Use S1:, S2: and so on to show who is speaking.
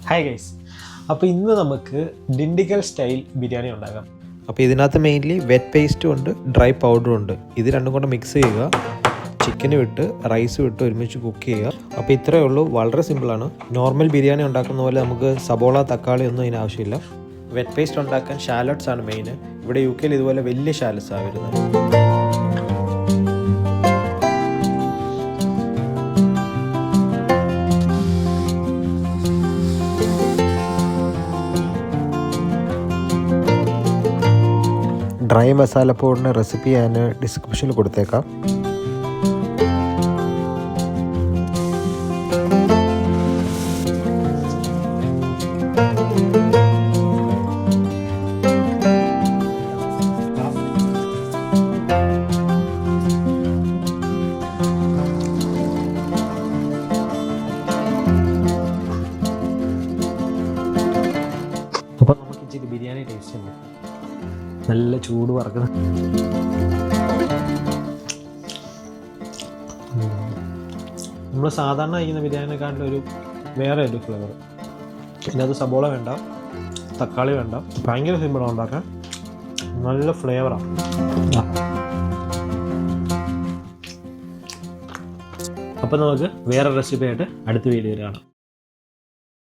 S1: Hi guys, അപ്പോൾ ഇന്ന് നമുക്ക് ഡിണ്ടിഗൽ സ്റ്റൈൽ ബിരിയാണി ഉണ്ടാക്കാം.
S2: അപ്പോൾ ഇതിനകത്ത് മെയിൻലി വെറ്റ് പേസ്റ്റും ഉണ്ട്, ഡ്രൈ പൗഡറും ഉണ്ട്. ഇത് രണ്ടും കൂടെ മിക്സ് ചെയ്യുക, ചിക്കന് വിട്ട് റൈസ് വിട്ട് ഒരുമിച്ച് കുക്ക് ചെയ്യുക. അപ്പോൾ ഇത്രയേ ഉള്ളൂ, വളരെ സിമ്പിളാണ്. നോർമൽ ബിരിയാണി ഉണ്ടാക്കുന്ന പോലെ നമുക്ക് സബോള തക്കാളി ഒന്നും ഇതിന് ആവശ്യമില്ല. വെറ്റ് പേസ്റ്റ് ഉണ്ടാക്കാൻ ഷാലറ്റ്സ് ആണ് മെയിൻ. ഇവിടെ UK ഇതുപോലെ വലിയ ഷാലറ്റ്സാണ് വരുന്നത്. ഡ്രൈ മസാല പൗഡറിൻ്റെ റെസിപ്പി ഞാൻ ഡിസ്ക്രിപ്ഷനിൽ കൊടുത്തേക്കാം.
S1: അപ്പോൾ നമുക്ക് ഇച്ചിരി ബിരിയാണി ടേസ്റ്റ് ചെയ്യാം. നല്ല ചൂട് വറക്കണം. നമ്മൾ സാധാരണ കഴിക്കുന്ന ബിരിയാണിനെക്കാട്ടിലൊരു വേറെ ഒരു ഫ്ലേവർ. ഇതിനകത്ത് സബോള വേണ്ട, തക്കാളി വേണ്ട, ഭയങ്കര സിമ്പിളാണ് ഉണ്ടാക്കാൻ. നല്ല ഫ്ലേവറാണ്. അപ്പോൾ നമുക്ക് വേറെ റെസിപ്പി ആയിട്ട് അടുത്ത വീഡിയോയിൽ കാണാം.